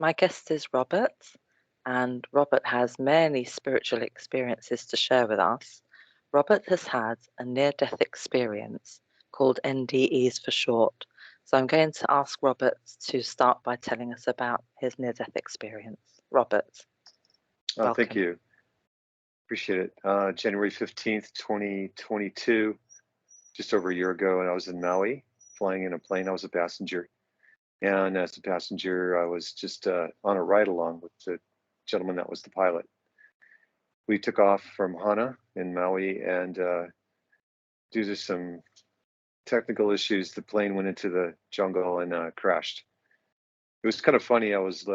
My guest is Robert, and Robert has many spiritual experiences to share with us. Robert has had a near-death experience called NDEs for short. So I'm going to ask Robert to start by telling us about his near-death experience. Robert, Thank welcome. you. Appreciate it. January 15th, 2022, just over a year ago, and I was in Maui flying in a plane. I was a passenger. And as a passenger, I was just on a ride along with the gentleman that was the pilot. We took off from Hana in Maui, and due to some technical issues, the plane went into the jungle and crashed. It was kind of funny. I was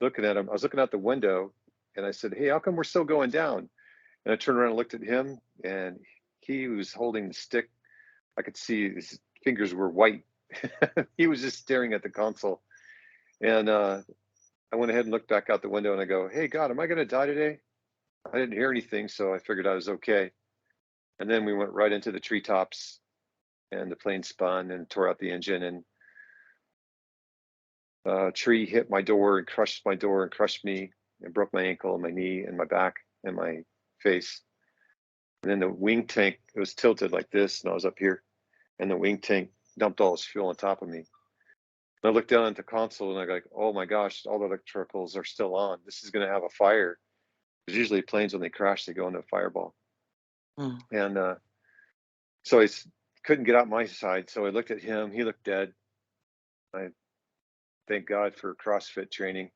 looking at him. I was looking out the window, and I said, "Hey, how come we're still going down?" And I turned around and looked at him, and he was holding the stick. I could see his fingers were white. He was just staring at the console. And I went ahead and looked back out the window, and I go, "Hey, God, am I going to die today?" I didn't hear anything, so I figured I was okay. And then we went right into the treetops, and the plane spun and tore out the engine, and a tree hit my door and crushed my door and crushed me and broke my ankle and my knee and my back and my face. And then the wing tank, it was tilted like this, and I was up here, and the wing tank dumped all its fuel on top of me. And I looked down at the console, and I go, like, "Oh my gosh, all the electricals are still on. This is going to have a fire." Because usually planes, when they crash, they go into a fireball. Mm. And so I couldn't get out my side. So I looked at him. He looked dead. I thank God for CrossFit training.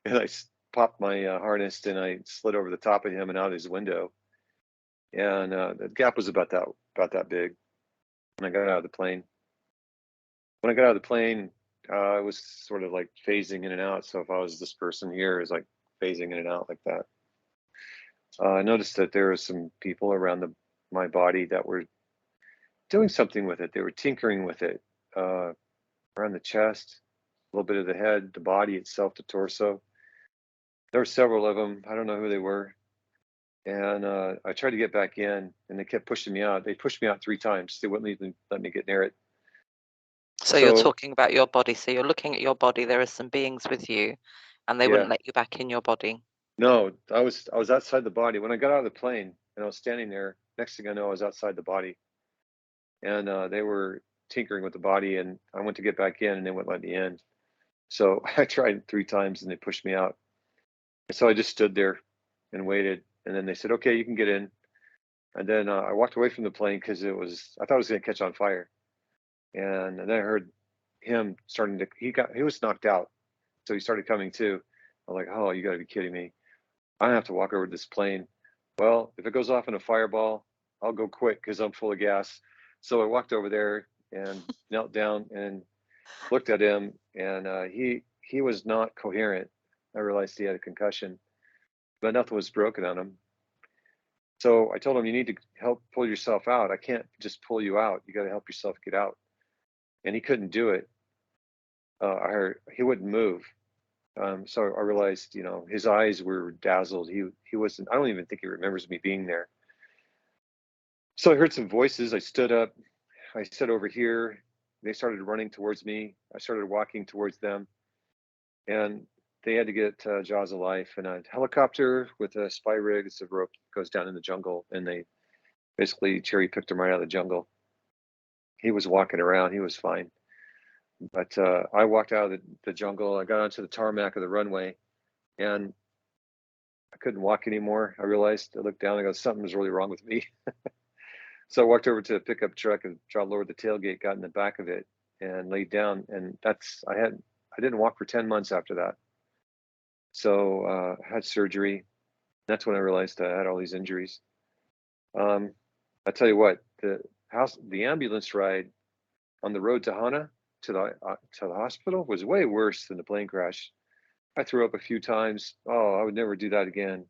And I popped my harness, and I slid over the top of him and out his window. And the gap was about that big. And I got out of the plane. When I got out of the plane, I was sort of like phasing in and out. So if I was this person here, is like phasing in and out like that. I noticed that there were some people around my body that were doing something with it. They were tinkering with it, around the chest, a little bit of the head, the body itself, the torso. There were several of them. I don't know who they were. And I tried to get back in, and they kept pushing me out. They pushed me out 3 times. They wouldn't even let me get near it. So you're So talking about your body. So you're looking at your body. There are some beings with you, and they wouldn't yeah, let you back in your body. no, I was outside the body when I got out of the plane, and I was standing there. Next thing I know, I was outside the body, and they were tinkering with the body, and I went to get back in, and they wouldn't let me in. So I tried 3 times, and they pushed me out. And so I just stood there and waited, and then they said, "Okay, you can get in." And then I walked away from the plane because I thought it was going to catch on fire. And then I heard him starting to, he was knocked out. So he started coming to. I'm like, "Oh, you got to be kidding me. I don't have to walk over to this plane. Well, if it goes off in a fireball, I'll go quick because I'm full of gas." So I walked over there and knelt down and looked at him, and he was not coherent. I realized he had a concussion, but nothing was broken on him. So I told him, "You need to help pull yourself out. I can't just pull you out. You got to help yourself get out." And he couldn't do it. He wouldn't move. So I realized, his eyes were dazzled. He wasn't. I don't even think he remembers me being there. So I heard some voices. I stood up. I stood over here. They started running towards me. I started walking towards them, and they had to get Jaws of Life and a helicopter with a spy rig. It's a rope goes down in the jungle, and they basically cherry picked him right out of the jungle. He was walking around. He was fine. But I walked out of the jungle. I got onto the tarmac of the runway, and I couldn't walk anymore. I realized, I looked down, I go, something's really wrong with me. So I walked over to a pickup truck and lowered the tailgate, got in the back of it, and laid down. And I didn't walk for 10 months after that. So I had surgery. That's when I realized I had all these injuries. I tell you what, the ambulance ride on the road to Hana to the hospital was way worse than the plane crash. I threw up a few times. Oh, I would never do that again.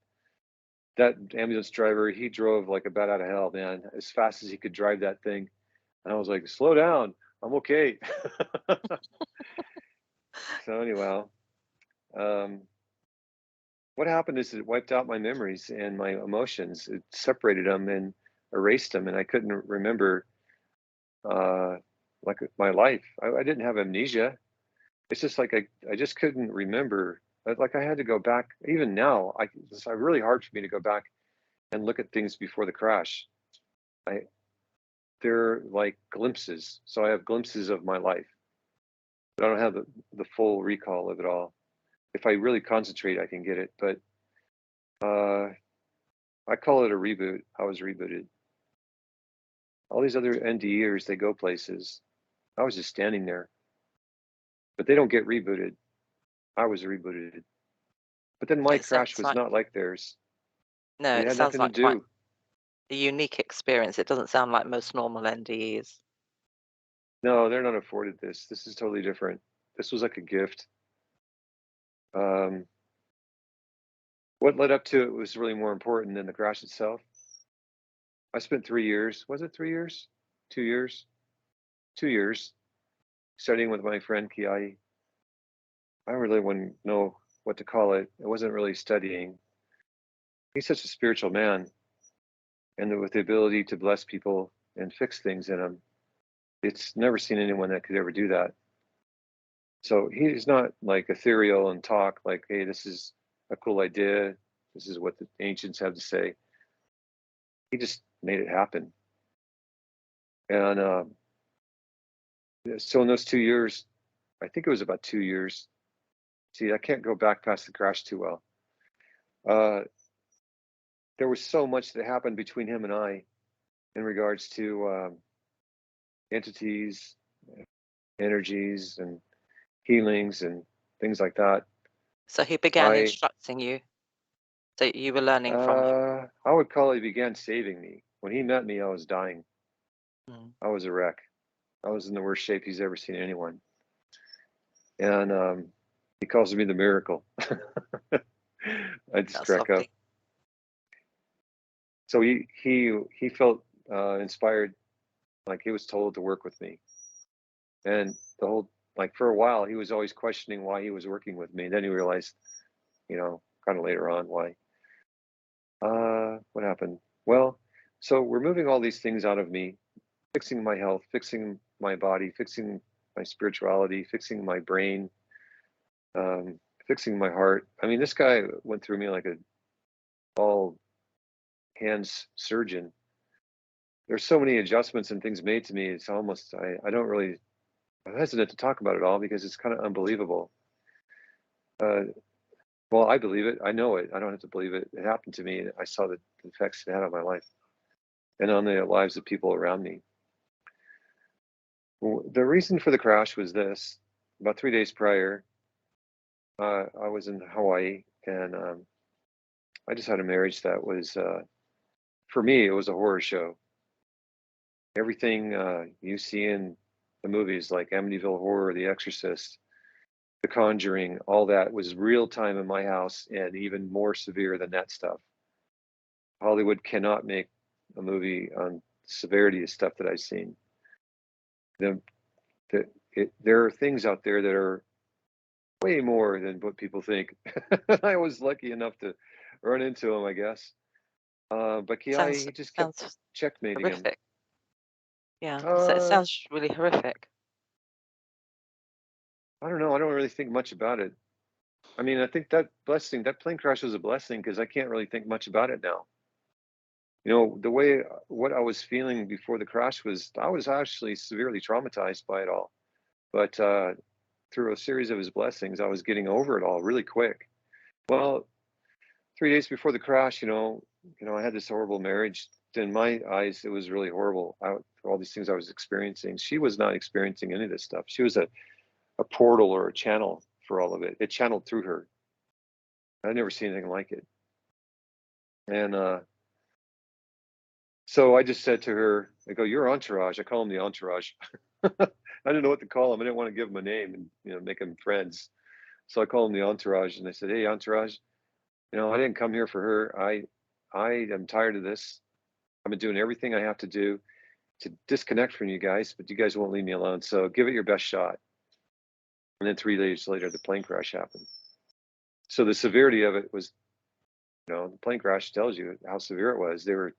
That ambulance driver, he drove like a bat out of hell, man, as fast as he could drive that thing. And I was like, "Slow down, I'm okay." So anyhow, um, what happened is it wiped out my memories and my emotions. It separated them and erased them, and I couldn't remember uh, like my life. I didn't have amnesia. it's just like I just couldn't remember. Like I had to go back. Even now, it's really hard for me to go back and look at things before the crash. I They're like glimpses. So I have glimpses of my life, but I don't have the full recall of it all. If I really concentrate, I can get it. But uh, I call it a reboot. I was rebooted. All these other NDEers, they go places. I was just standing there, but they don't get rebooted. I was rebooted. But then my It crash sounds was like not like theirs. no, It it had sounds nothing to like quite do. a unique experience. It doesn't sound like most normal NDEs. No, they're not afforded this. This is totally different. This was like a gift. Um, what led up to it was really more important than the crash itself. I spent 3 years. Was it 3 years? 2 years? 2 years studying with my friend Kiyahi. I really wouldn't know what to call it. It wasn't really studying. He's such a spiritual man, and with the ability to bless people and fix things in them. It's never seen anyone that could ever do that. So he's not like ethereal and talk like, hey, this is a cool idea. This is what the ancients have to say. He just made it happen. And so in those 2 years, I think it was about 2 years. See, I can't go back past the crash too well. Uh, there was so much that happened between him and I in regards to entities, energies, and healings and things like that. So he began I instructing you. So you were learning from him. I would call it he began saving me. When he met me, I was dying. Mm, I was a wreck. I was in the worst shape he's ever seen anyone. And he calls me the miracle. I just that's crack up. lovely. So he felt inspired, like he was told to work with me. And the whole, like for a while, he was always questioning why he was working with me. Then he realized, kind of later on why. What happened? Well, so we're moving all these things out of me, fixing my health, fixing my body, fixing my spirituality, fixing my brain, fixing my heart. I mean, this guy went through me like a all hands surgeon. There's so many adjustments and things made to me. It's almost, I don't really, I'm hesitant to talk about it all because it's kind of unbelievable. Uh, well, I believe it. I know it. I don't have to believe it. It happened to me. I saw the effects it had on my life and on the lives of people around me. The reason for the crash was this. About 3 days prior, I was in Hawaii, and I just had a marriage that was, for me, it was a horror show. Everything you see in the movies like Amityville Horror, The Exorcist, The Conjuring, all that was real time in my house and even more severe than that stuff. Hollywood cannot make a movie on severity of stuff that I've seen. The, there are things out there that are way more than what people think. I was lucky enough to run into him, I guess. But Kiyahi, Sounds he just kept sounds checkmating him. horrific. Yeah, it Uh, sounds really horrific. I don't know. I don't really think much about it. I mean, I think that blessing, that plane crash was a blessing because I can't really think much about it now. The way what I was feeling before the crash was, I was actually severely traumatized by it all. But through a series of his blessings, I was getting over it all really quick. Well, 3 days before the crash, I had this horrible marriage. In my eyes, it was really horrible. All these things I was experiencing, she was not experiencing any of this stuff. She was a portal or a channel for all of it. It channeled through her. I'd never seen anything like it. And so I just said to her, I go, "Your entourage." I call him the entourage. I didn't know what to call him. I didn't want to give him a name and make him friends. So I call him the entourage, and I said, "Hey, entourage. I didn't come here for her. I am tired of this. I've been doing everything I have to do to disconnect from you guys, but you guys won't leave me alone. So give it your best shot." And then 3 days later, the plane crash happened. So the severity of it was, the plane crash tells you how severe it was. It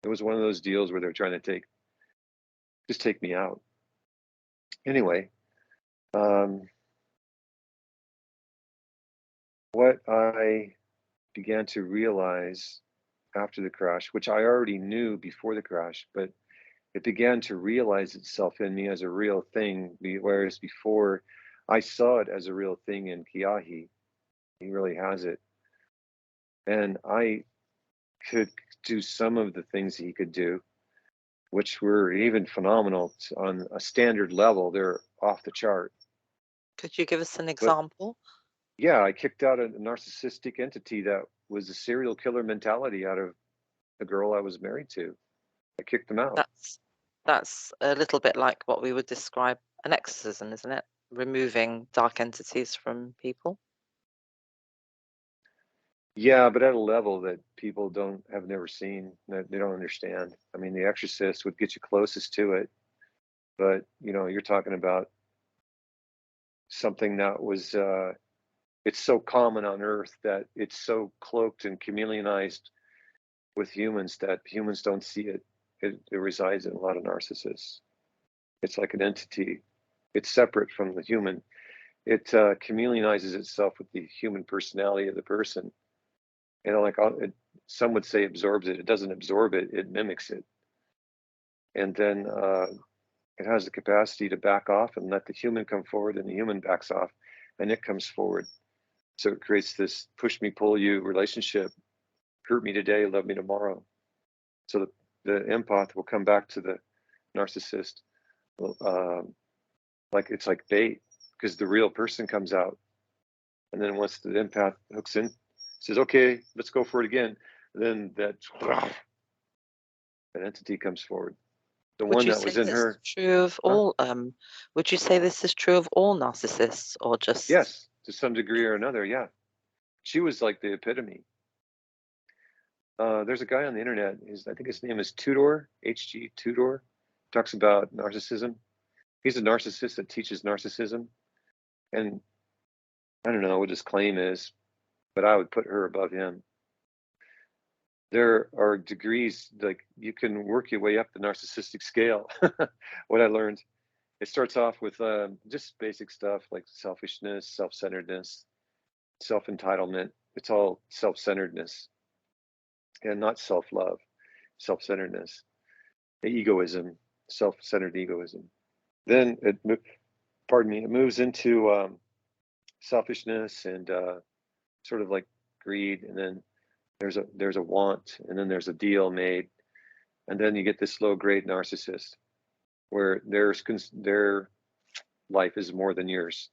was one of those deals where they're trying to just take me out. Anyway, what I began to realize after the crash, which I already knew before the crash, but it began to realize itself in me as a real thing, whereas before I saw it as a real thing in Kiyahi. He really has it. And I could do some of the things he could do, which were even phenomenal on a standard level. They're off the chart. Could you give us an But example? yeah, I kicked out a narcissistic entity that was a serial killer mentality out of the girl I was married to. I kicked them out. That's a little bit like what we would describe an exorcism, isn't it? Removing dark entities from people. Yeah, but at a level that people have never seen, that they don't understand. I mean, The Exorcist would get you closest to it, but you're talking about something that was it's so common on Earth that it's so cloaked and chameleonized with humans that humans don't see it. It resides in a lot of narcissists. It's like an entity. It's separate from the human. It chameleonizes itself with the human personality of the person. Some would say absorbs it. It doesn't absorb it. It mimics it. And then it has the capacity to back off and let the human come forward, and the human backs off and it comes forward. So it creates this push me, pull you relationship. Hurt me today, love me tomorrow. So the empath will come back to the narcissist like it's like bait, because the real person comes out. And then once the empath hooks in, says, okay, let's go for it again. Then that entity comes forward. The Would one you that say was in this is her. true of Huh? all? Would you say this is true of all narcissists, or just? Yes, to some degree or another. Yeah. She was like the epitome. There's a guy on the internet. I think his name is Tudor, HG Tudor. Talks about narcissism. He's a narcissist that teaches narcissism. And I don't know what his claim is, but I would put her above him. There are degrees, like you can work your way up the narcissistic scale. What I learned, it starts off with just basic stuff like selfishness, self-centeredness, self-entitlement. It's all self-centeredness and not self-love, self-centeredness, egoism, self-centered egoism. Then it moves into selfishness and sort of like greed, and then there's a want, and then there's a deal made, and then you get this low grade narcissist where their life is more than yours,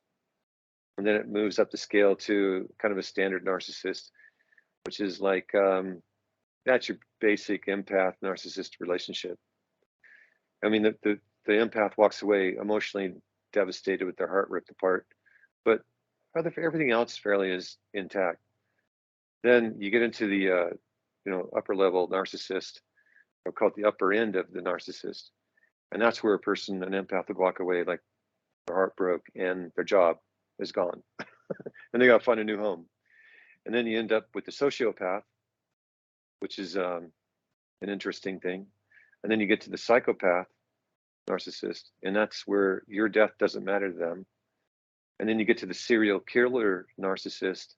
and then it moves up the scale to kind of a standard narcissist, which is like that's your basic empath narcissist relationship. I mean, the empath walks away emotionally devastated with their heart ripped apart, but everything else fairly is intact. Then you get into the upper level narcissist, or call it the upper end of the narcissist, and that's where an empath would walk away like their heart broke and their job is gone, and they got to find a new home. And then you end up with the sociopath, which is an interesting thing. And then you get to the psychopath narcissist, and that's where your death doesn't matter to them. And then you get to the serial killer narcissist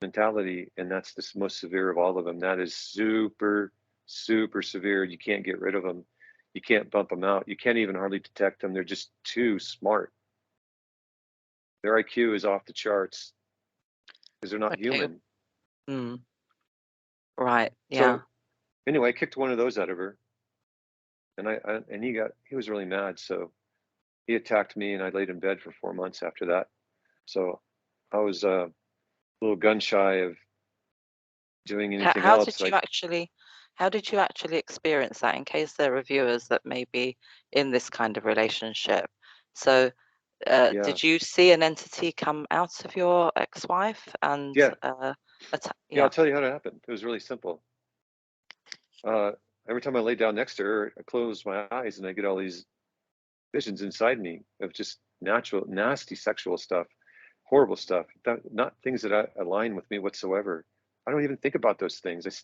mentality, and that's the most severe of all of them. That is super, super severe. You can't get rid of them. You can't bump them out. You can't even hardly detect them. They're just too smart. Their IQ is off the charts because they're not Okay. human. Right. Yeah. So anyway, I kicked one of those out of her, and he was really mad. So he attacked me, and I laid in bed for 4 months after that. So I was a little gun shy of doing anything How else. did you actually experience that, in case there are viewers that may be in this kind of relationship? So Yeah, did you see an entity come out of your ex-wife and yeah, yeah. yeah. I'll tell you how it happened. It was really simple. Uh, every time I lay down next to her, I close my eyes and I get all these visions inside me of just natural, nasty sexual stuff, horrible stuff, not things that align with me whatsoever. I don't even think about those things. It's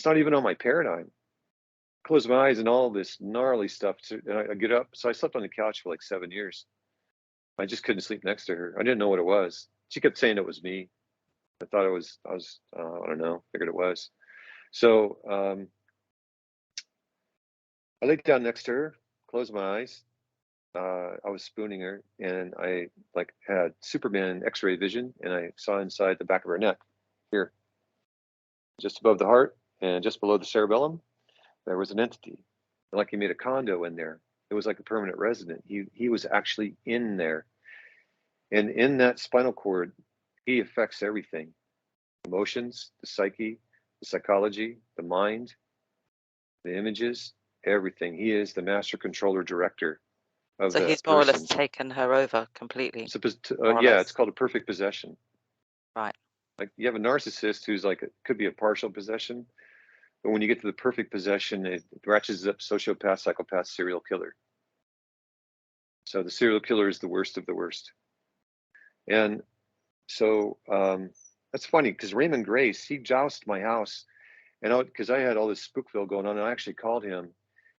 not even on my paradigm. Close my eyes and all this gnarly stuff. And I get up. So I slept on the couch for like 7 years. I just couldn't sleep next to her. I didn't know what it was. She kept saying it was me. I thought I don't know, figured it was. So I laid down next to her, closed my eyes. I was spooning her, and I like had Superman X-ray vision, and I saw inside the back of her neck, here, just above the heart and just below the cerebellum, there was an entity. Like he made a condo in there. It was like a permanent resident. He was actually in there, and in that spinal cord, he affects everything: emotions, the psyche, the psychology, the mind, the images, everything. He is the master controller director of So the he's more or less person. taken her over completely. Yeah, it's called a perfect possession. Right. Like you have a narcissist who's like, it could be a partial possession, but when you get to the perfect possession, it ratchets up sociopath, psychopath, serial killer. So the serial killer is the worst of the worst. And so that's funny because Raymond Grace, he jousted my house, and because I had all this Spookville going on, and I actually called him.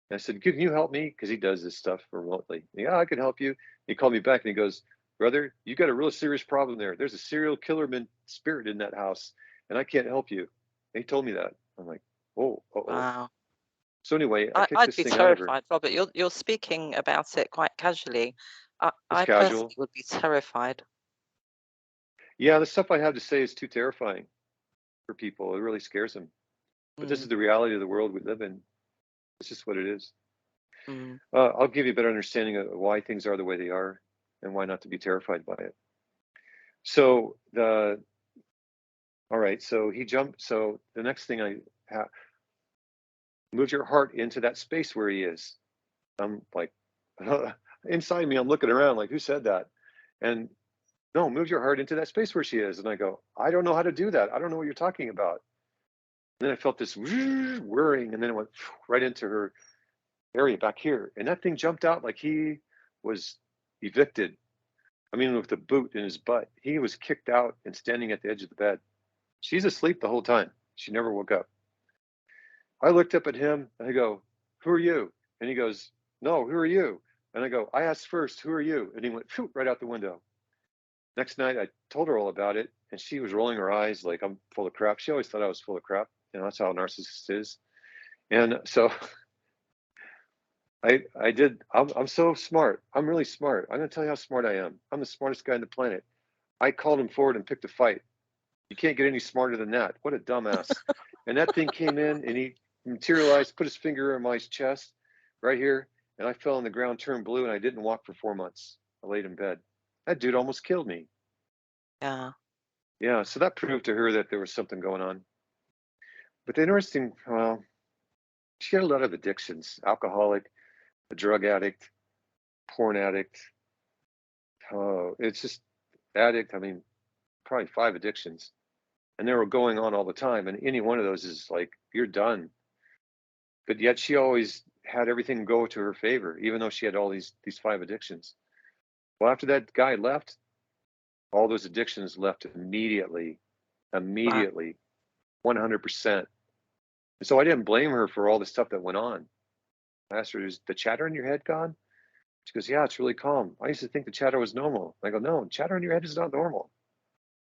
And I said, "Can you help me?" Because he does this stuff remotely. Yeah, I can help you. He called me back and he goes, "Brother, you got a real serious problem there. There's a serial killer spirit in that house, and I can't help you." And he told me that. I'm like, "Oh, Wow. So anyway, I kicked I'd this be thing out of her. terrified, Robert. You're speaking about it quite casually. It's I casual. personally would be terrified. Yeah, the stuff I have to say is too terrifying for people. It really scares them. But this is the reality of the world we live in. It's just what it is. I'll give you a better understanding of why things are the way they are and why not to be terrified by it. So all right, so he jumped. So the next thing I have, move your heart into that space where he is. I'm like, inside me, I'm looking around like, who said that? And no, move your heart into that space where she is. And I go, I don't know how to do that. I don't know what you're talking about. And then I felt this whirring, and then it went right into her area back here. And that thing jumped out like he was evicted. I mean, with the boot in his butt. He was kicked out and standing at the edge of the bed. She's asleep the whole time. She never woke up. I looked up at him and I go, "Who are you?" And he goes, "No, who are you?" And I go, "I asked first, who are you?" And he went right out the window. Next night, I told her all about it, and she was rolling her eyes like I'm full of crap. She always thought I was full of crap. You know, that's how a narcissist is. And so I'm so smart. I'm really smart. I'm going to tell you how smart I am. I'm the smartest guy on the planet. I called him forward and picked a fight. You can't get any smarter than that. What a dumbass. And that thing came in and he materialized, put his finger on my chest right here. And I fell on the ground, turned blue, and I didn't walk for 4 months. I laid in bed. That dude almost killed me. Yeah. Yeah. So that proved to her that there was something going on. But the interesting, well, she had a lot of addictions: alcoholic, a drug addict, porn addict. Oh, it's just addict. I mean, probably 5 addictions. And they were going on all the time. And any one of those is like, you're done. But yet she always had everything go to her favor, even though she had all these 5 addictions. Well, after that guy left, all those addictions left immediately, Wow. 100%. And so I didn't blame her for all the stuff that went on. I asked her, "Is the chatter in your head gone?" She goes, "Yeah, it's really calm. I used to think the chatter was normal." I go, "No, chatter in your head is not normal.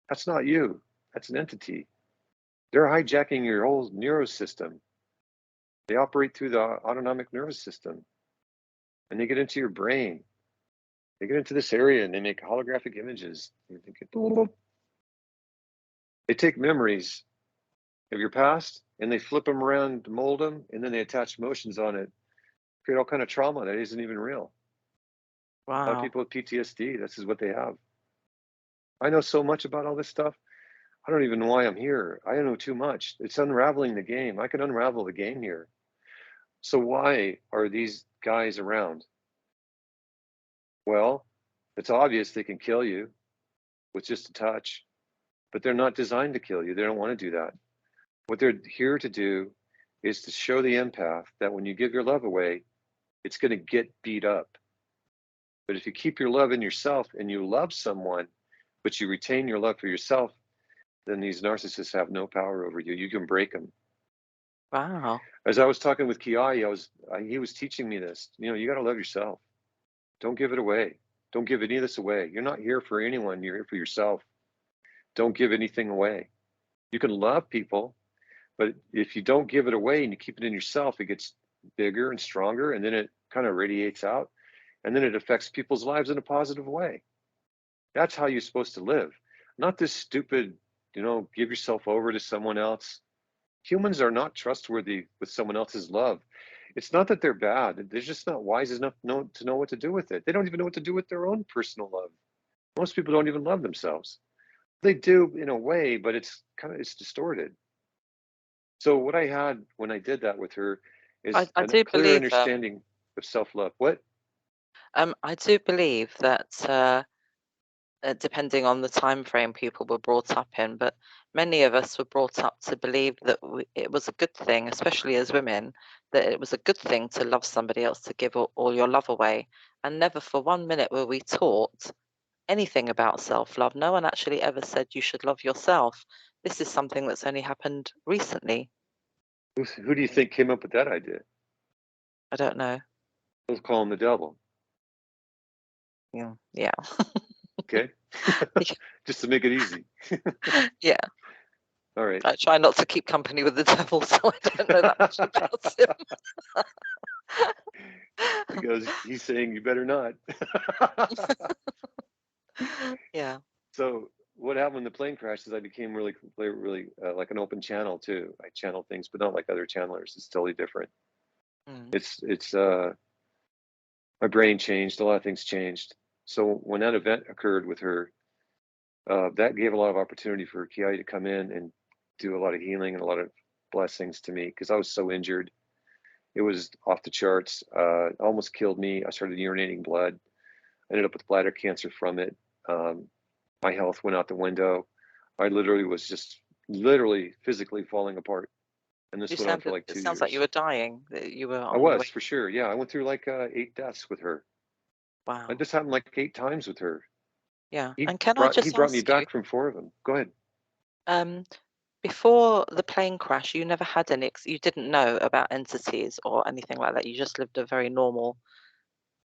That's not you. That's an entity. They're hijacking your whole nervous system. They operate through the autonomic nervous system, and they get into your brain. They get into this area and they make holographic images. They take memories of your past and they flip them around, mold them, and then they attach emotions on it, create all kind of trauma that isn't even real. A lot of Wow. people with PTSD, this is what they have. I know so much about all this stuff. I don't even know why I'm here. I know too much. It's unraveling the game. I can unravel the game here. So why are these guys around? Well, it's obvious they can kill you with just a touch, but they're not designed to kill you. They don't want to do that. What they're here to do is to show the empath that when you give your love away, it's going to get beat up. But if you keep your love in yourself and you love someone, but you retain your love for yourself, then these narcissists have no power over you. You can break them. Wow. As I was talking with Kiyahi, he was teaching me this. You know, you got to love yourself. Don't give it away. Don't give any of this away. You're not here for anyone. You're here for yourself. don't give anything away. You can love people, but if you don't give it away and you keep it in yourself, it gets bigger and stronger, and then it kind of radiates out, and then it affects people's lives in a positive way. That's how you're supposed to live, not this stupid, give yourself over to someone else. Humans are not trustworthy with someone else's love. It's not that they're bad. They're just not wise enough to know what to do with it. They don't even know what to do with their own personal love. Most people don't even love themselves. They do in a way, but it's distorted. So what I had when I did that with her is I a do clear believe understanding of self-love. What? I do believe that depending on the time frame people were brought up in, but many of us were brought up to believe that it was a good thing, especially as women, that it was a good thing to love somebody else, to give all your love away. And never for 1 minute were we taught anything about self-love. No one actually ever said you should love yourself. This is something that's only happened recently. Who do you think came up with that idea? I don't know. Let's call him the devil. Yeah. Okay. Just to make it easy. Yeah. All right. I try not to keep company with the devil, so I don't know that much about him. Because he's saying you better not. Yeah. So what happened when the plane crashed is I became really like an open channel too. I channel things, but not like other channelers. It's totally different. It's my brain changed. A lot of things changed. So when that event occurred with her, that gave a lot of opportunity for Kiyahi to come in and do a lot of healing and a lot of blessings to me, because I was so injured. It was off the charts. Almost killed me. I started urinating blood. I ended up with bladder cancer from it. My health went out the window. I literally was just physically falling apart. And this went on for like 2 It years. sounds like you were dying. That you were I on your way. was, for sure. Yeah, I went through like 8 deaths with her. Wow. This happened like 8 times with her. Yeah. He And can I just brought me ask you, back from 4 of them. Go ahead. before the plane crash, you never had you didn't know about entities or anything like that. You just lived a very normal,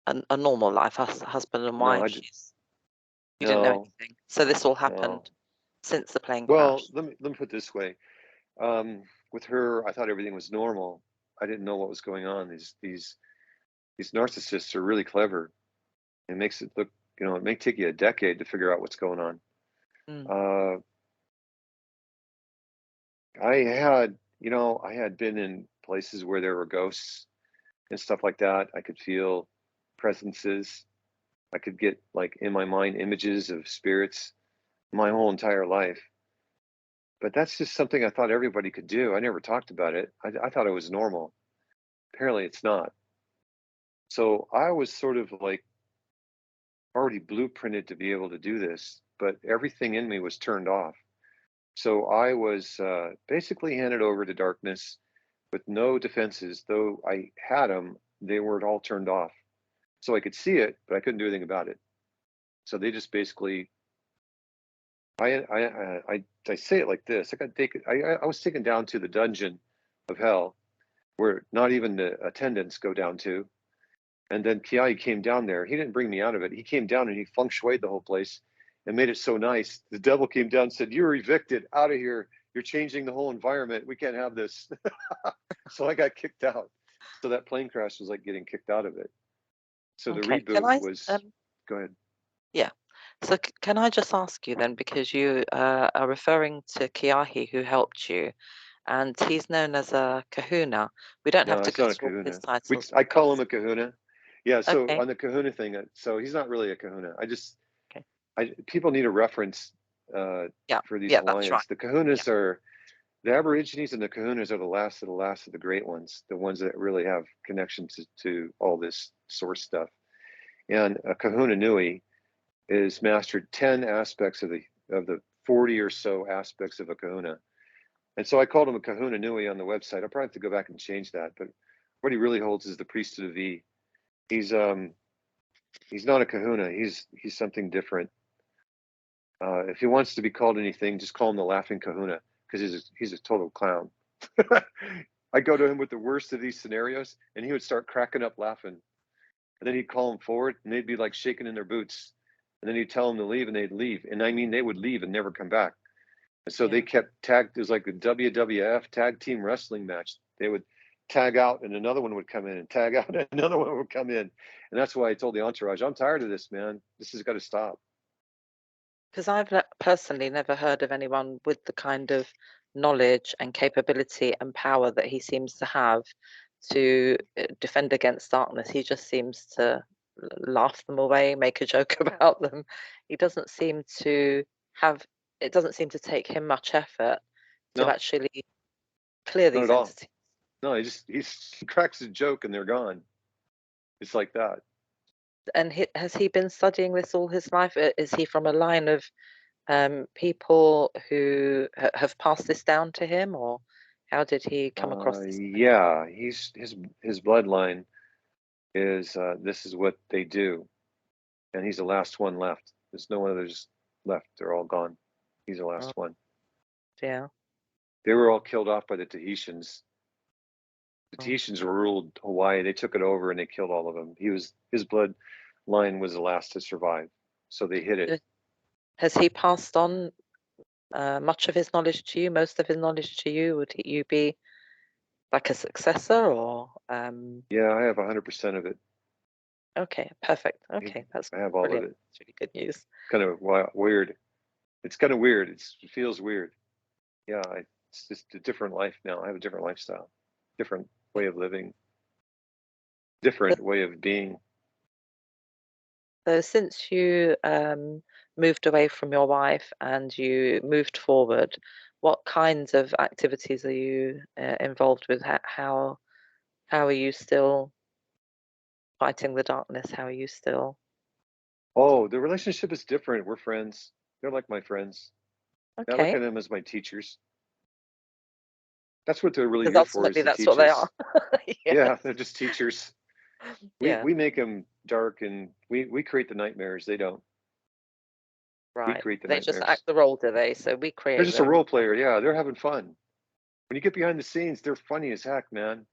a normal life, husband and No, wife. I did. You didn't know No, anything. So this all no. happened since the plane Well, crash. let me put it this way. With her, I thought everything was normal. I didn't know what was going on. These narcissists are really clever. It makes it look, it may take you a decade to figure out what's going on. Mm. I had been in places where there were ghosts and stuff like that. I could feel presences. I could get like in my mind images of spirits my whole entire life. But that's just something I thought everybody could do. I never talked about it. I thought it was normal. Apparently it's not. So I was sort of like already blueprinted to be able to do this, but everything in me was turned off. So I was basically handed over to darkness with no defenses. Though I had them, they weren't all turned off. So I could see it, but I couldn't do anything about it. So they just basically, I say it like this: I was taken down to the dungeon of hell, where not even the attendants go down to. And then Kiyahi came down there. He didn't bring me out of it. He came down and he feng shuied the whole place and made it so nice. The devil came down and said, "You're evicted out of here. You're changing the whole environment. We can't have this." So I got kicked out. So that plane crash was like getting kicked out of it. So the Okay. Can reboot I? was, go ahead. Yeah. So can I just ask you then, because you are referring to Kiyahi who helped you, and he's known as a kahuna. We don't have No, to it's go not a through all his kahuna. titles I call because him a kahuna. Yeah. So okay, on the kahuna thing, so he's not really a kahuna. okay, People need a reference yeah, for these yeah, that's right. Hawaiians. The kahunas are, the Aborigines and the kahunas are the last of the great ones, the ones that really have connection to all this source stuff. And a kahuna nui is mastered 10 aspects of the 40 or so aspects of a kahuna. And so I called him a kahuna nui on the website. I'll probably have to go back and change that. But what he really holds is the priesthood of E. He's not a kahuna. He's something different. If he wants to be called anything, just call him the laughing kahuna, because he's a total clown. I go to him with the worst of these scenarios, and he would start cracking up laughing. And then he'd call them forward, and they'd be like shaking in their boots. And then you tell them to leave, and they'd leave. And I mean, they would leave and never come back. And so Yeah. they kept tagged. It was like a WWF tag team wrestling match. They would tag out, and another one would come in, and tag out, and another one would come in. And that's why I told the entourage, I'm tired of this, man. This has got to stop. Because I've personally never heard of anyone with the kind of knowledge and capability and power that he seems to have to defend against darkness. He just seems to laugh them away, make a joke about them. He doesn't seem to have, it doesn't seem to take him much effort to No, actually clear not these at all. entities. No, he cracks a joke and they're gone. It's like that. And has he been studying this all his life? Is he from a line of people who have passed this down to him, or how did he come across this? Yeah, his bloodline is this is what they do, and he's the last one left. There's no one others left. They're all gone. He's the last Oh, one. yeah. They were all killed off by the Tahitians. The Oh. Tahitians ruled Hawaii. They took it over and they killed all of them. His bloodline was the last to survive, so they hid it. Has he passed on much of his knowledge to you, most of his knowledge to you? Would you be like a successor, or Yeah, I have 100% of it. okay, perfect. Okay, that's I have all brilliant. of it. That's really good news. Kind of weird. It's kind of weird. It feels weird. Yeah, it's just a different life now. I have a different lifestyle, different way of living, different way of being. So since you moved away from your wife and you moved forward, what kinds of activities are you involved with? How are you still fighting the darkness? How are you still? Oh, the relationship is different. We're friends. They're like my friends. I look Okay, at them as my teachers. That's what they're really because here for, is ultimately to that's what teach they are. us. Yeah, Yeah, they're just teachers. yeah, We make them dark, and we create the nightmares. They don't. We right. create the They just act nightmares. the role, do they? So we They're create just a them. role player. Yeah, they're having fun. When you get behind the scenes, they're funny as heck, man.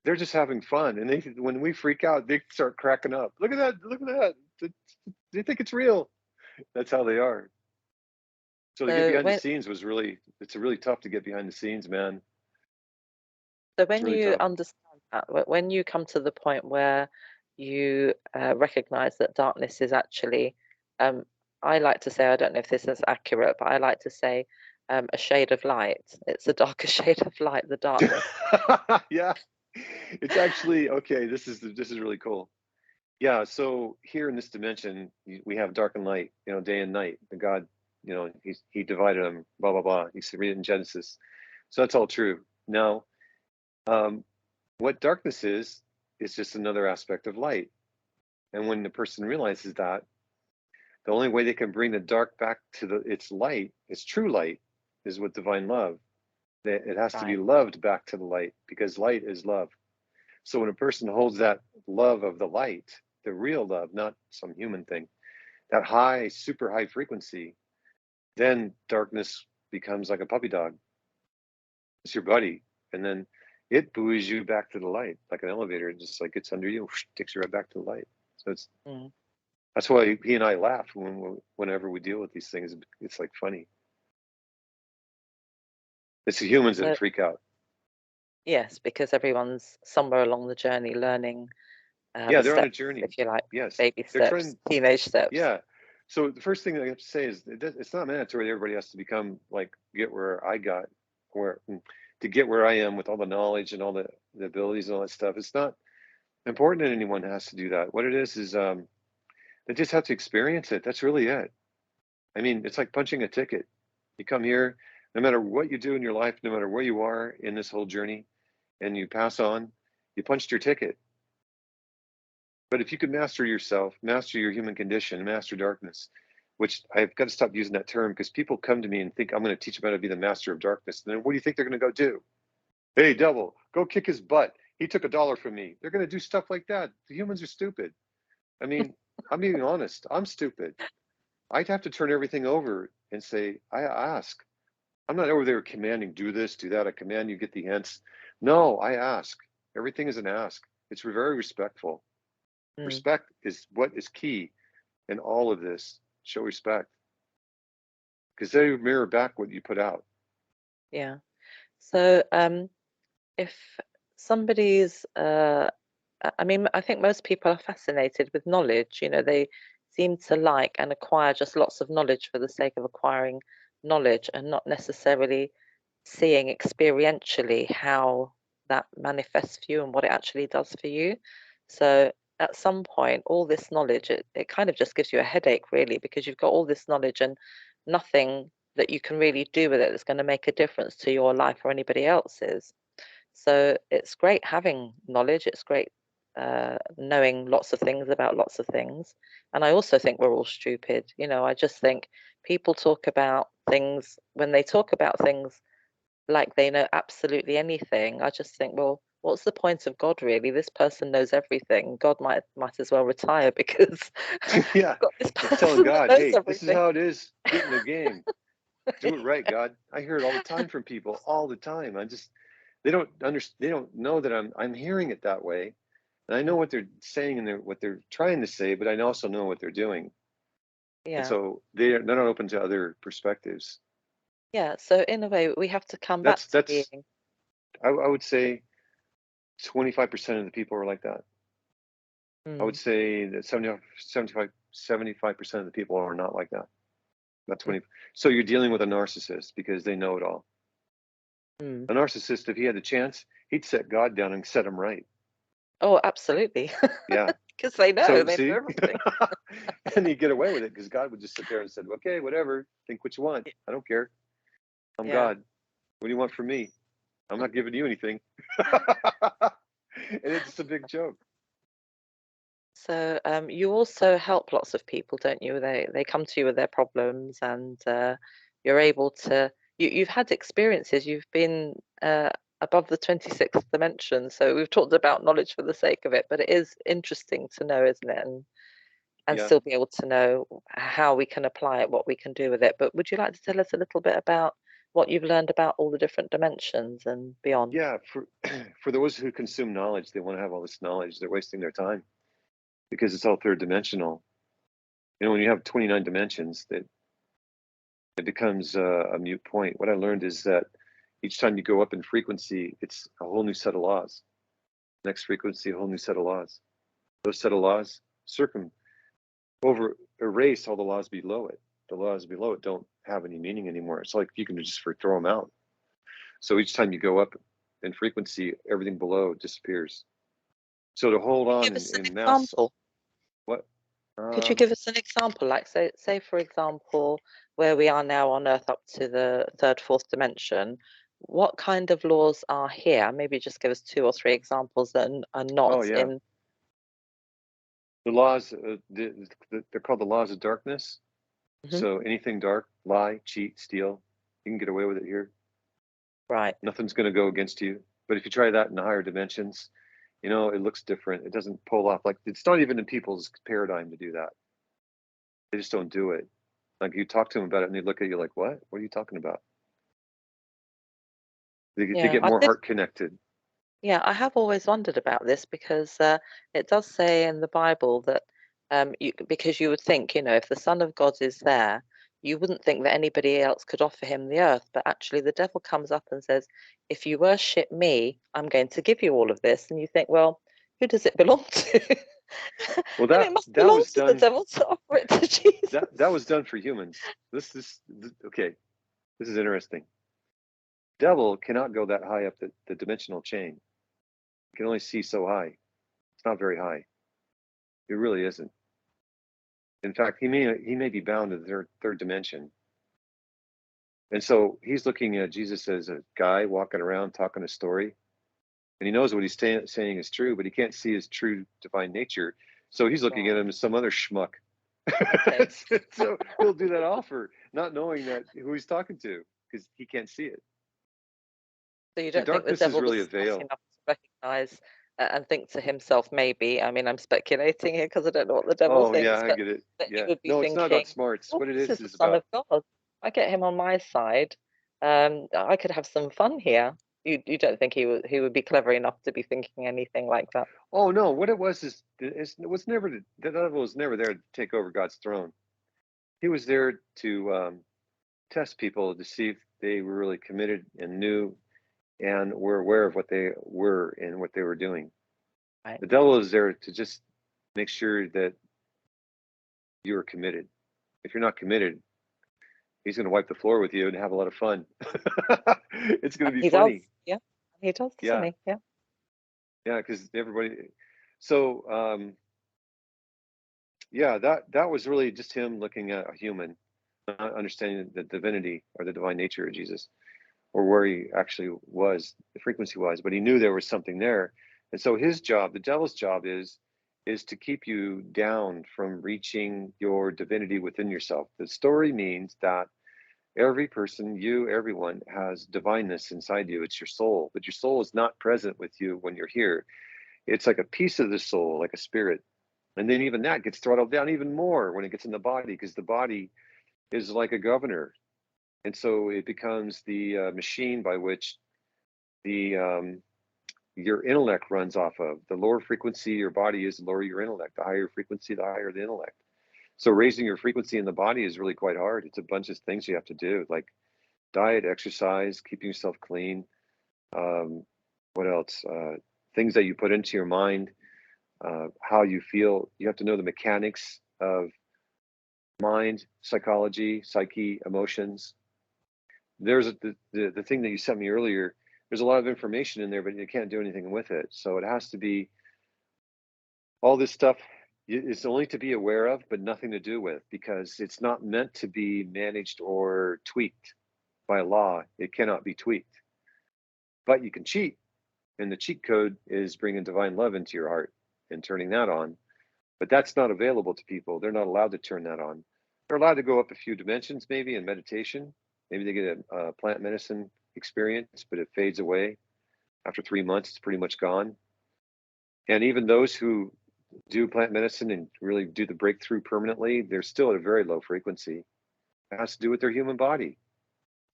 They're just having fun, and when we freak out, they start cracking up. Look at that! Look at that! They think it's real. That's how they are. So to get So behind the when scenes it's really tough to get behind the scenes, man. so It's when really you tough. understand that, when you come to the point where you recognize that darkness is actually, um, I like to say, I don't know if this is accurate, but I like to say a shade of light. It's a darker shade of light, the darkness. Yeah, it's actually okay. This is really cool. Yeah, so here in this dimension, we have dark and light, day and night. The God, he divided them, blah, blah, blah. You see, read it in Genesis. So that's all true. Now, um, what darkness is just another aspect of light. And when the person realizes that, the only way they can bring the dark back to its light, its true light, is with divine love. It has to be Right, loved back to the light, because light is love. So when a person holds that love of the light, the real love, not some human thing, that high, super high frequency, then darkness becomes like a puppy dog. It's your buddy. And then it buoys you back to the light, like an elevator. It just like gets under you, whoosh, takes you right back to the light. So mm. that's why he and I laugh whenever we deal with these things. It's like funny. It's the humans that So freak out. yes, because everyone's somewhere along the journey learning Yeah, the they're on a steps, journey. if you like, Yes, baby they're steps, trying. teenage steps. Yeah. So the first thing I have to say is it's not mandatory that everybody has to become like get where I got, where to get where I am with all the knowledge and all the abilities and all that stuff. It's not important that anyone has to do that. What it is they just have to experience it. That's really it. I mean, it's like punching a ticket. You come here, no matter what you do in your life, no matter where you are in this whole journey, and you pass on, you punched your ticket. But if you could master yourself, master your human condition, master darkness, which I've got to stop using that term, because people come to me and think I'm going to teach them how to be the master of darkness. And then what do you think they're going to go do? Hey, devil, go kick his butt. He took $1 from me. They're going to do stuff like that. The humans are stupid. I mean, I'm being honest. I'm stupid. I'd have to turn everything over and say, I ask. I'm not over there commanding, do this, do that. I command you, get the hints. No, I ask. Everything is an ask. It's very respectful. Mm. Respect is what is key. in all of this. Show respect, because they mirror back what you put out. Yeah. So if somebody's I mean, I think most people are fascinated with knowledge. You know, they seem to like and acquire just lots of knowledge for the sake of acquiring knowledge and not necessarily seeing experientially how that manifests for you and what it actually does for you. So at some point, all this knowledge, it kind of just gives you a headache, really, because you've got all this knowledge and nothing that you can really do with it that's going to make a difference to your life or anybody else's. So it's great having knowledge. It's great knowing lots of things about lots of things. And I also think we're all stupid. You know, I just think people talk about things when they talk about things like they know absolutely anything. I just think, well, what's the point of God really? This person knows everything. God might as well retire because Yeah, we've got this it's telling person that God, knows hey, this is everything. how it is. Get in the game. Do it right, God. I hear it all the time from people, all the time. They don't understand. They don't know that I'm hearing it that way, and I know what they're saying and what they're trying to say, but I also know what they're doing, and Yeah. so they're not open to other perspectives. Yeah. So in a way, we have to come back That's to that's being. I would say 25% of the people are like that. I would Mm, say that 75% of the people are not like that. Not mm, 20. So you're dealing with a narcissist because they know it all. mm. A narcissist, if he had the chance, he'd set God down and set him right. Oh, absolutely. Yeah. Because they know So they know see, everything. and he'd get away with it because God would just sit there and said, "Okay, whatever. Think what you want. I don't care. I'm Yeah. God. What do you want from me? I'm not giving you anything." And it's just a big joke. So you also help lots of people, don't you? They come to you with their problems, and you're able to. You've had experiences. You've been above the 26th dimension. So we've talked about knowledge for the sake of it, but it is interesting to know, isn't it? And Yeah. still be able to know how we can apply it, what we can do with it. But would you like to tell us a little bit about what you've learned about all the different dimensions and beyond? Yeah. For for those who consume knowledge, they want to have all this knowledge. They're wasting their time because it's all third dimensional. You know, when you have 29 dimensions, that it becomes a mute point. What I learned is that each time you go up in frequency, it's a whole new set of laws. Next frequency, a whole new set of laws. Those set of laws over erase all the laws below it. The laws below it don't have any meaning anymore. It's like you can just throw them out. So each time you go up in frequency, everything below disappears. So to hold on Give us an in mass, example. what? Could you Um, give us an example? Like, say for example, where we are now on Earth up to the third, fourth dimension, what kind of laws are here? Maybe just give us two or three examples that are oh not yeah, in. the laws. They're called the laws of darkness. Mhm. So anything dark, lie, cheat, steal, you can get away with it here. Right. Nothing's going to go against you. But if you try that in the higher dimensions, you know, it looks different. It doesn't pull off. Like, it's not even in people's paradigm to do that. They just don't do it. Like, you talk to them about it and they look at you like, what? What are you talking about? They Yeah. get more heart connected. Yeah, I have always wondered about this because it does say in the Bible that because you would think, you know, if the Son of God is there, you wouldn't think that anybody else could offer him the earth. But actually, the devil comes up and says, if you worship me, I'm going to give you all of this. And you think, well, who does it belong to? Well, And it must that belong was to the done. devil to offer it to Jesus. That was done for humans. Okay. This is interesting. Devil cannot go that high up the dimensional chain. He can only see so high. It's not very high. It really isn't. In fact, he may be bound to the third dimension. And so he's looking at Jesus as a guy walking around talking a story, and he knows what he's saying is true, but he can't see his true divine nature. So he's looking at Right. him as some other schmuck. Okay. So he'll do that offer, not knowing that who he's talking to, because he can't see it. So you See, don't think the darkness is devil was really a smart veil. enough to recognize and think to himself, maybe, I mean, I'm speculating here because I don't know what the devil Oh yeah, thinks, I but get it. that he Yeah, would be no, it's not about thinking, smarts. oh, What it this is the is Son of about. God. I get him on my side. I could have some fun here. You don't think he would be clever enough to be thinking anything like that? Oh no, what it was is it was never the devil was never there to take over God's throne. He was there to test people to see if they were really committed and knew and were aware of what they were and what they were doing. Right. The devil is there to just make sure that you are committed. If you're not committed, he's going to wipe the floor with you and have a lot of fun. It's going to be He does, funny. yeah. He does, doesn't Yeah, he? Yeah. yeah, because everybody. So yeah, that was really just him looking at a human, not understanding the divinity or the divine nature of Jesus, or where he actually was, the frequency was. But he knew there was something there, and so his job, the devil's job, is to keep you down from reaching your divinity within yourself. The story means that every person, you, everyone has divineness inside you. It's your soul, but your soul is not present with you when you're here. It's like a piece of the soul, like a spirit. And then even that gets throttled down even more when it gets in the body, because the body is like a governor. And so it becomes the machine by which the your intellect runs off of. The lower frequency your body is, the lower your intellect. The higher frequency, the higher the intellect. So raising your frequency in the body is really quite hard. It's a bunch of things you have to do, like diet, exercise, keeping yourself clean. What else? Things that you put into your mind, how you feel. You have to know the mechanics of mind, psychology, psyche, emotions. There's the thing that you sent me earlier. There's a lot of information in there, but you can't do anything with it. So it has to be all this stuff is only to be aware of, but nothing to do with, because it's not meant to be managed or tweaked by law. It cannot be tweaked, but you can cheat. And the cheat code is bringing divine love into your heart and turning that on. But that's not available to people. They're not allowed to turn that on. They're allowed to go up a few dimensions, maybe in meditation. Maybe they get a plant medicine experience, but it fades away. After 3 months, it's pretty much gone. And even those who do plant medicine and really do the breakthrough permanently, they're still at a very low frequency. It has to do with their human body.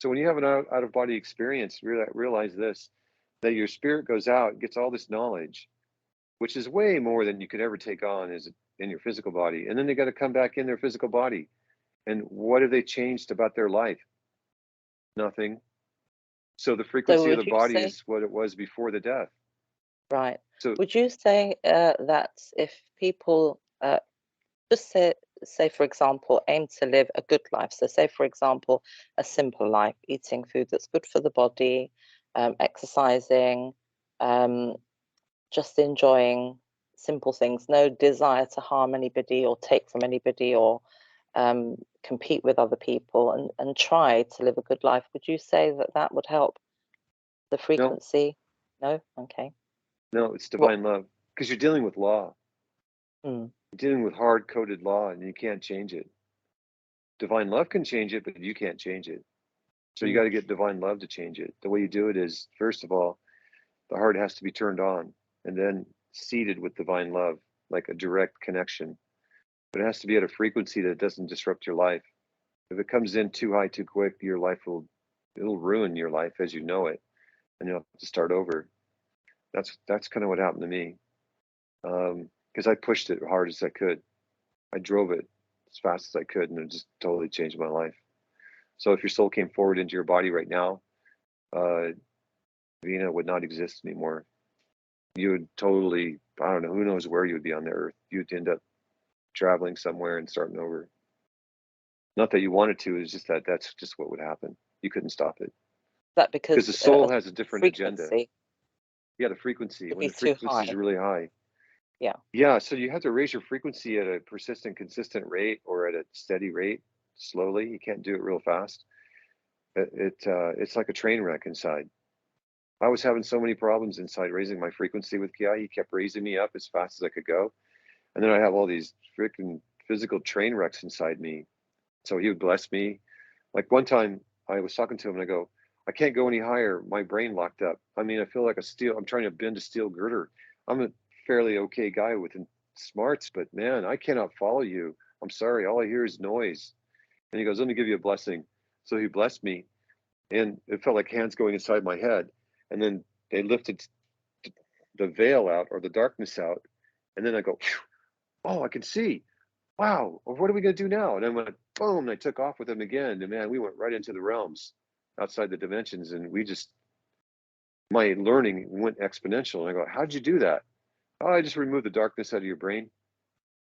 So when you have an out of body experience, realize this, that your spirit goes out, gets all this knowledge, which is way more than you could ever take on as in your physical body. And then they got to come back in their physical body. And what have they changed about their life? Nothing. So the So frequency of would the you body say, is what it was before the death. right, So would you say that if people just say, for example, aim to live a good life, so say, for example, a simple life, eating food that's good for the body, exercising, um, just enjoying simple things, no desire to harm anybody or take from anybody or compete with other people, and try to live a good life, would you say that that would help the no, frequency? No? Okay. no, it's What? divine love, because you're dealing with law. Mm, You're dealing with hard coded law, and you can't change it. Divine love can change it, but you can't change it. So you got mm. to get divine love to change it. The way you do it is, first of all, the heart has to be turned on and then seated with divine love, like a direct connection. But it has to be at a frequency that doesn't disrupt your life. If it comes in too high too quick, your life it'll ruin your life as you know it, and you'll have to start over. That's kind of what happened to me, because I pushed it hard as I could. I drove it as fast as I could, and it just totally changed my life. So if your soul came forward into your body right now, uh, Veena would not exist anymore. You would totally, I don't know, who knows where you would be on the earth. You'd end up traveling somewhere and starting over. Not that you wanted to, it's just that that's just what would happen. You couldn't stop it That because the because soul has a different agenda. frequency Yeah, the frequency, would when be the too frequency is high. really high. Yeah. Yeah, so you have to raise your frequency at a persistent, consistent rate or at a steady rate, slowly. You can't do it real fast. It's like a train wreck inside. I was having so many problems inside raising my frequency with Kiyahi. He kept raising me up as fast as I could go. And then I have all these freaking physical train wrecks inside me. So he would bless me. Like one time I was talking to him and I go, I can't go any higher. My brain locked up. I mean, I feel like I'm trying to bend a steel girder. I'm a fairly okay guy with smarts, but man, I cannot follow you. I'm sorry. All I hear is noise. And he goes, let me give you a blessing. So he blessed me, and it felt like hands going inside my head. and then they lifted the veil out, or the darkness out, and then I go, oh, I can see. Wow, what are we going to do now? And I went, boom, and I took off with him again. And man, we went right into the realms outside the dimensions. And my learning went exponential. And I go, how'd you do that? Oh, I just removed the darkness out of your brain.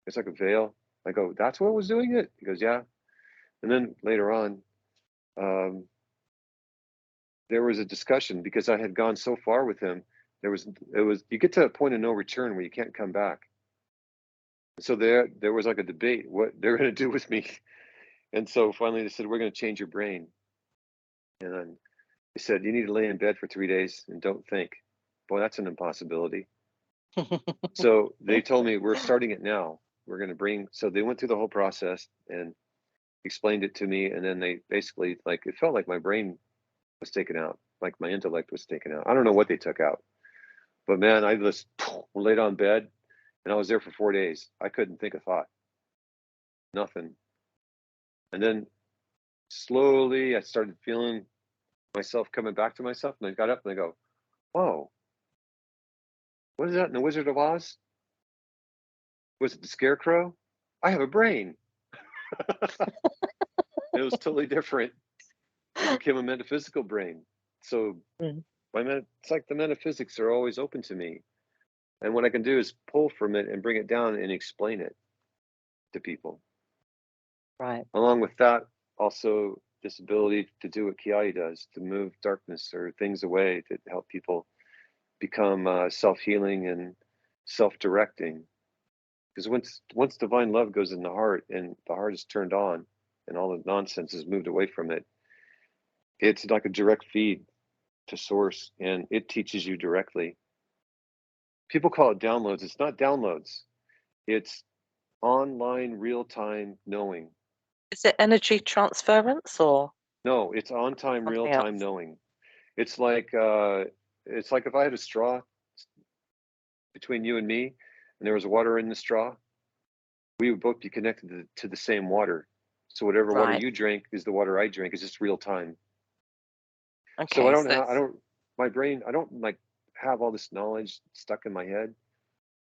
It's like a veil. I go, that's what was doing it? He goes, yeah. And then later on, there was a discussion because I had gone so far with him. You get to a point of no return where you can't come back. So there was like a debate what they're going to do with me. And so finally they said, we're going to change your brain. And then they said, you need to lay in bed for 3 days and don't think. Boy, that's an impossibility. So they told me, we're starting it now. We're going to so they went through the whole process and explained it to me. And then they basically, like, it felt like my brain was taken out, like my intellect was taken out. I don't know what they took out. But man, I just laid on bed and I was there for 4 days. I couldn't think a thought. Nothing. And then slowly I started feeling myself coming back to myself, and I got up and I go, whoa, what is that in the Wizard of Oz? Was it the Scarecrow? I have a brain. It was totally different. It became a metaphysical brain. So it's like the metaphysics are always open to me. And what I can do is pull from it and bring it down and explain it to people. Right. Along with that, also this ability to do what Kiyahi does, to move darkness or things away, to help people become self-healing and self-directing. Because once divine love goes in the heart and the heart is turned on and all the nonsense is moved away from it, it's like a direct feed to source, and it teaches you directly. People call it downloads. It's not downloads. It's online real-time knowing. Is it energy transference or? No, it's on-time, real-time knowing. It's like if I had a straw between you and me, and there was water in the straw, we would both be connected to the same water. So whatever water you drank is the water I drink. It's just real time. Okay, so my brain, I don't like have all this knowledge stuck in my head.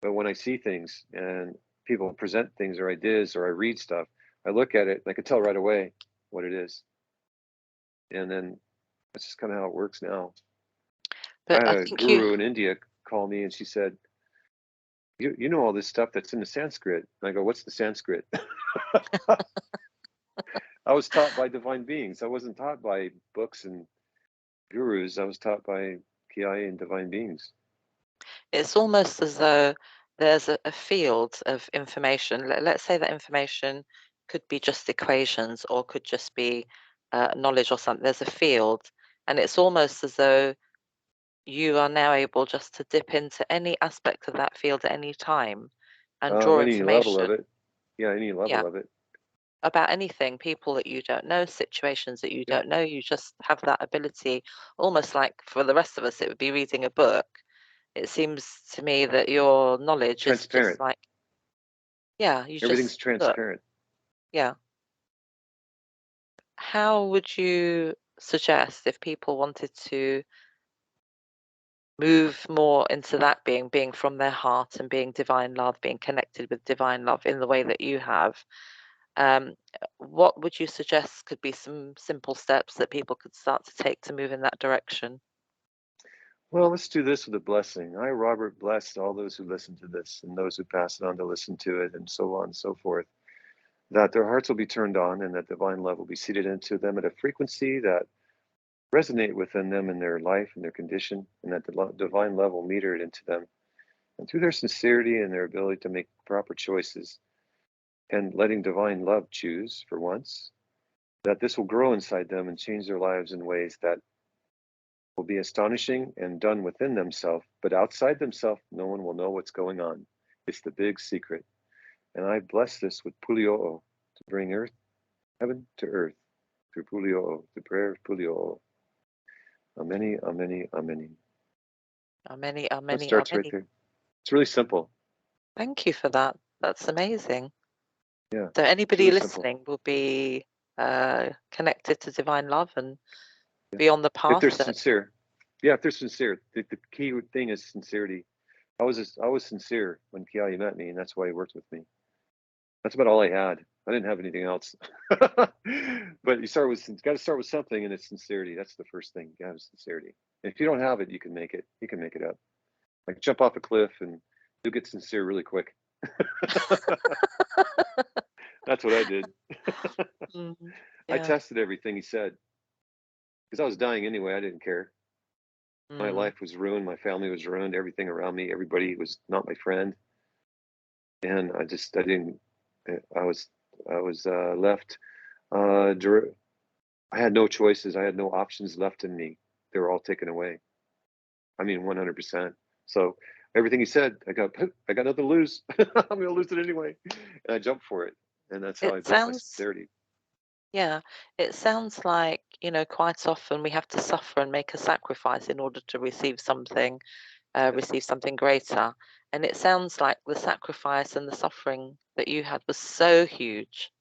But when I see things and people present things or ideas, or I read stuff, I look at it and I can tell right away what it is. And then that's just kind of how it works now. But I had a guru in India call me and she said, you know all this stuff that's in the Sanskrit. And I go, what's the Sanskrit? I was taught by divine beings. I wasn't taught by books and gurus. I was taught by Kiyahi and divine beings. It's almost as though there's a field of information. Let's say that information could be just equations or could just be knowledge or something. There's a field, and it's almost as though you are now able just to dip into any aspect of that field at any time and draw any information. Level of it. Yeah, any level of it. About anything, people that you don't know, situations that you don't know, you just have that ability, almost like for the rest of us, it would be reading a book. It seems to me that your knowledge is just like, everything's transparent. Yeah. How would you suggest, if people wanted to move more into that being from their heart and being divine love, being connected with divine love in the way that you have, what would you suggest could be some simple steps that people could start to take to move in that direction? Well, let's do this with a blessing. I, Robert, bless all those who listen to this and those who pass it on to listen to it, and so on and so forth, that their hearts will be turned on and that divine love will be seated into them at a frequency that resonate within them in their life and their condition, and that the divine love will meter it into them. And through their sincerity and their ability to make proper choices and letting divine love choose for once, that this will grow inside them and change their lives in ways that will be astonishing and done within themselves, but outside themselves, no one will know what's going on. It's the big secret. And I bless this with Puliyo'o to bring heaven to earth, through Puliyo'o, the prayer of Puliyo'o. Ameni, ameni, ameni. Ameni, ameni, That starts right there. It's really simple. Thank you for that. That's amazing. Yeah. So anybody really listening will be connected to divine love and be on the path. If they're sincere. Yeah, if they're sincere. The key thing is sincerity. I was sincere when Kiyahi met me, and that's why he worked with me. That's about all I had. I didn't have anything else. But got to start with something, and it's sincerity. That's the first thing. You have sincerity. And if you don't have it, you can make it. You can make it up. Like jump off a cliff, and you'll get sincere really quick. That's what I did. Mhm. I Yeah. tested everything he said because I was dying anyway. I didn't care. My Mm. life was ruined. My family was ruined. Everything around me, everybody was not my friend, and I didn't. I was left. dir- I had no choices. I had no options left in me. They were all taken away. I mean, 100%. So everything he said, I got nothing to lose. I'm gonna lose it anyway, and I jumped for it. And that's how I It built my sounds, sincerity. yeah, it sounds like, quite often we have to suffer and make a sacrifice in order to receive something, Yeah, receive something greater. And it sounds like the sacrifice and the suffering that you had was so huge,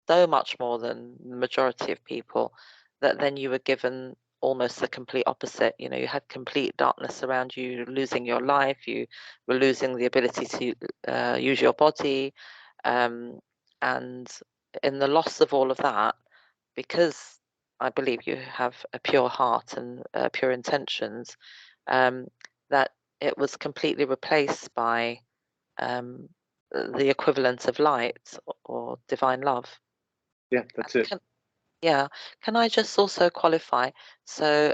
so much more than the majority of people, that then you were given almost the complete opposite. You had complete darkness around you, losing your life, you were losing the ability to use your body. And in the loss of all of that, because I believe you have a pure heart and pure intentions, um, that it was completely replaced by um, the equivalent of light or divine love. yeah, that's it. Can, yeah. Can I just also qualify? So,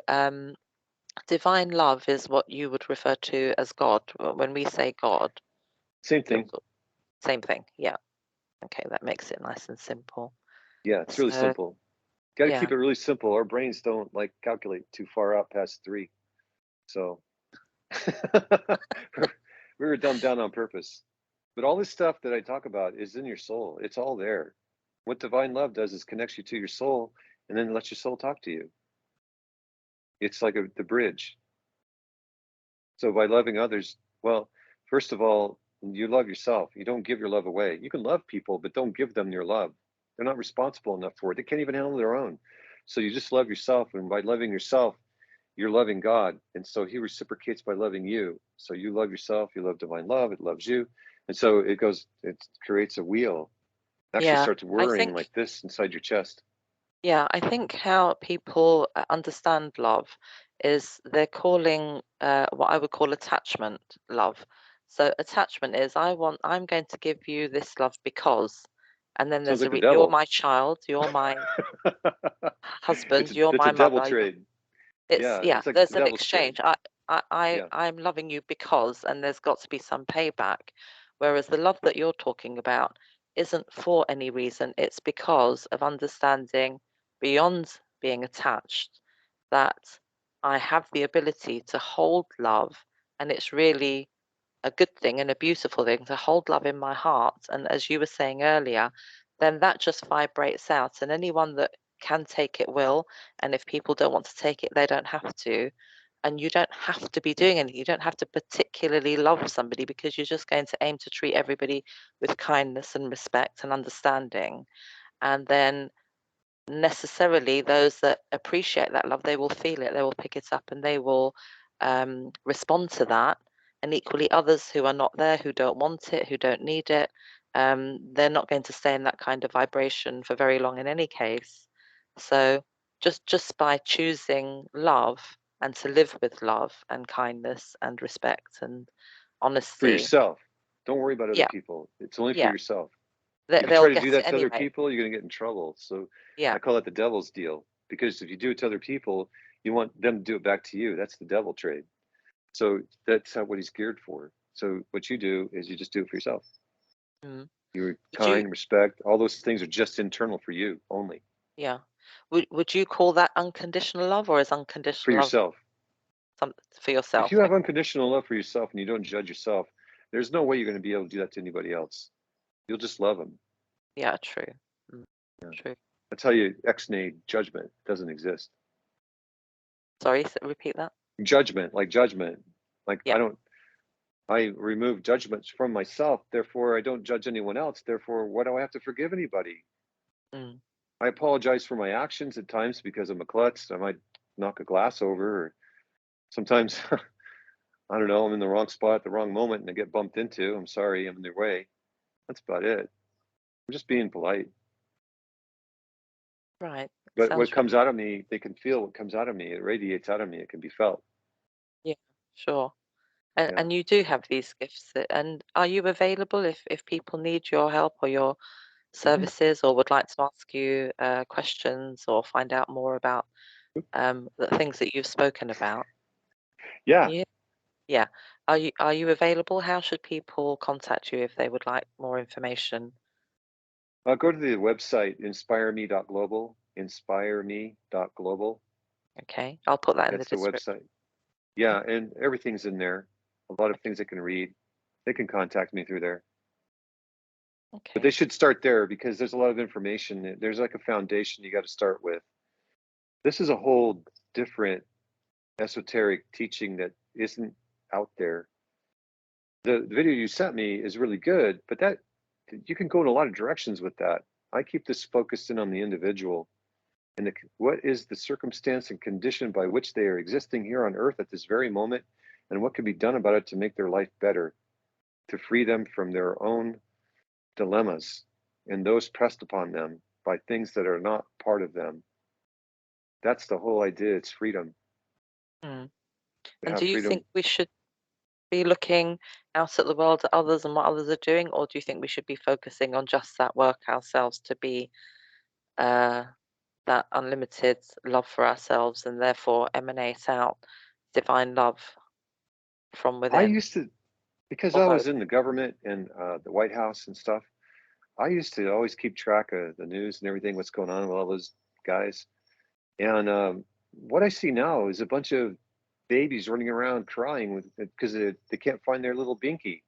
divine love is what you would refer to as God. When we say God, Same you're thing. same thing. Yeah. Okay, that makes it nice and simple. Yeah, it's really So, simple. Got to yeah. keep it really simple. Our brains don't like calculate too far out past 3. So we were dumbed down on purpose. But all this stuff that I talk about is in your soul. It's all there. What divine love does is connects you to your soul and then lets your soul talk to you. It's like the bridge. So by loving others, well, first of all, you love yourself. You don't give your love away. You can love people, but don't give them your love. They're not responsible enough for it. They can't even handle their own. So you just love yourself. And by loving yourself, you're loving God. And so he reciprocates by loving you. So you love yourself, you love divine love, it loves you. And so it creates a wheel. It actually Yeah. starts I whirring think, like this inside your chest. yeah, I think how people understand love is they're calling what I would call attachment love. So attachment is I'm going to give you this love because, and then Sounds there's like the you're devil. my child, you're my husband, you're It's a my devil mother. trade. It's, Yeah, yeah, it's like there's the an devil's trade. exchange. Yeah. I'm loving you because, and there's got to be some payback. Whereas the love that you're talking about isn't for any reason. It's because of understanding beyond being attached that I have the ability to hold love, and it's really a good thing and a beautiful thing to hold love in my heart. And as you were saying earlier, then that just vibrates out, and anyone that can take it will. And if people don't want to take it, they don't have to. And you don't have to be doing anything. You don't have to particularly love somebody because you're just going to aim to treat everybody with kindness and respect and understanding. And then necessarily those that appreciate that love, they will feel it, they will pick it up, and they will respond to that. And equally others who are not there, who don't want it, who don't need it, they're not going to stay in that kind of vibration for very long in any case. So just by choosing love and to live with love and kindness and respect and For honesty, yourself. Don't worry about other yeah, people. It's only for yeah, yourself. If you they'll try to do get it that to other anyway. people, you're going to get in trouble. So Yeah, I call it the devil's deal because if you do it to other people, you want them to do it back to you. That's the devil trade. So that's not what he's geared for. So what you do is you just do it for yourself. mm. You're Would you? kind, respect, all those things are just internal for you only, Yeah. Would you call that unconditional love, or is for unconditional love yourself. some for If you yourself? have unconditional love for yourself and you don't judge yourself, there's no way you're going to be able to do that to anybody else. You'll just love them. Yeah, true. Mm, Yeah. true. That's how you ex-nate judgment. It doesn't exist. Sorry, repeat that. Judgment. Like Yeah. I remove judgments from myself. Therefore, I don't judge anyone else. Therefore, why do I have to forgive anybody? Mm, I apologize for my actions at times because I'm a klutz. I might knock a glass over, Sometimes, I don't know, I'm in the wrong spot at the wrong moment and I get bumped into. I'm sorry, I'm in their way. That's about it. I'm just being polite. Right. But what Sounds comes out of me, they can feel what comes out of me. It radiates out of me. It can be felt. yeah, sure. And Yeah. and you do have these gifts, and are you available if people need your help or your hmm services, or would like to ask you questions or find out more about the things that you've spoken about? Yeah. Yeah, yeah. Are you available? How should people contact you if they would like more information? Go to the website, inspireme.global, inspireme.global. Okay, I'll put that in the That's the description. website. Yeah. And everything's in there. A lot of things they can read. They can contact me through there. But they Okay. should start there because there's a lot of information. There's like a foundation you got to start with. This is a whole different esoteric teaching that isn't out there. The video you sent me is really good, but that you can go in a lot of directions with that. I keep this focused in on the individual and what is the circumstance and condition by which they are existing here on earth at this very moment, and what can be done about it to make their life better, to free them from their own dilemmas and those pressed upon them by things that are not part of them. That's the whole idea. It's freedom. Mm. To And have do you think freedom. we should be looking out at the world at others and what others are doing, or do you think we should be focusing on just that work ourselves to be uh, that unlimited love for ourselves and therefore emanate out divine love from I within, used to, because or I both? was in the government and the White House and stuff, I used to always keep track of the news and everything, what's going on with all those guys. And what I see now is a bunch of babies running around crying because they can't find their little binky.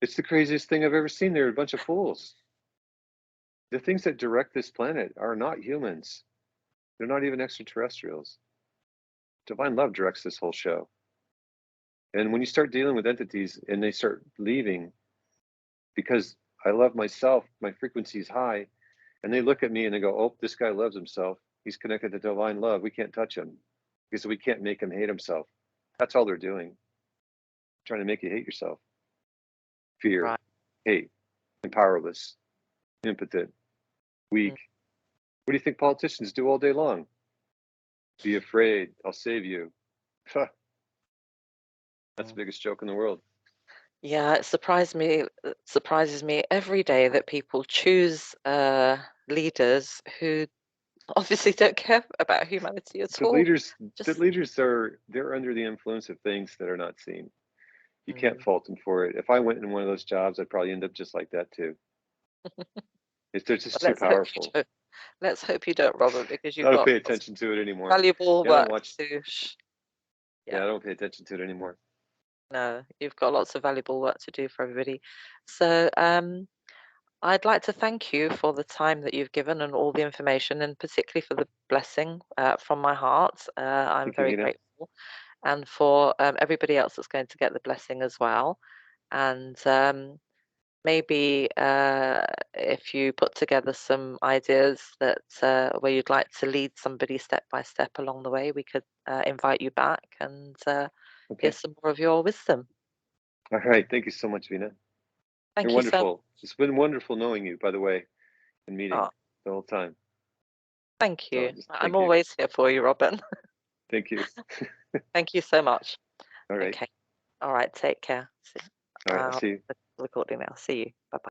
It's the craziest thing I've ever seen. They're a bunch of fools. The things that direct this planet are not humans. They're not even extraterrestrials. Divine love directs this whole show. And when you start dealing with entities and they start leaving because I love myself, my frequency is high, and they look at me and they go, oh, this guy loves himself. He's connected to divine love. We can't touch him because we can't make him hate himself. That's all they're doing, trying to make you hate yourself. Fear, Right. hate, and powerless, impotent, Mm. weak. What do you think politicians do all day long? Be afraid. I'll save you. That's the Mm. biggest joke in the world. Yeah, it surprises me every day that people choose leaders who obviously don't care about humanity at The all. leaders, the Just leaders are they're under the influence of things that are not seen. You can't mm. fault them for it. If I went in one of those jobs, I'd probably end up just like that too. They're Well, just too let's hope you powerful. don't. Let's hope you don't, Robert, because I you've don't got pay lots attention to it of anymore. valuable Yeah, I don't work watch. to. Yeah, Yeah, I don't pay attention to it anymore. no, you've got lots of valuable work to do for everybody. So, I'd like to thank you for the time that you've given and all the information, and particularly for the blessing from my heart. I'm Thank you, very Veena. grateful, and for everybody else that's going to get the blessing as well. And maybe if you put together some ideas that where you'd like to lead somebody step by step along the way, we could invite you back and hear Okay. some more of your wisdom. All right. Thank you so much, Veena. You're Thank you so much. wonderful. It's been wonderful knowing you, by the way, and meeting Oh, the whole time. thank So you. just I'm thank you. always here for you, Robin. Thank you. Thank you so much. All right. Okay. All right. Take care. See, All right. I'll see you. recording now. See you. Bye bye.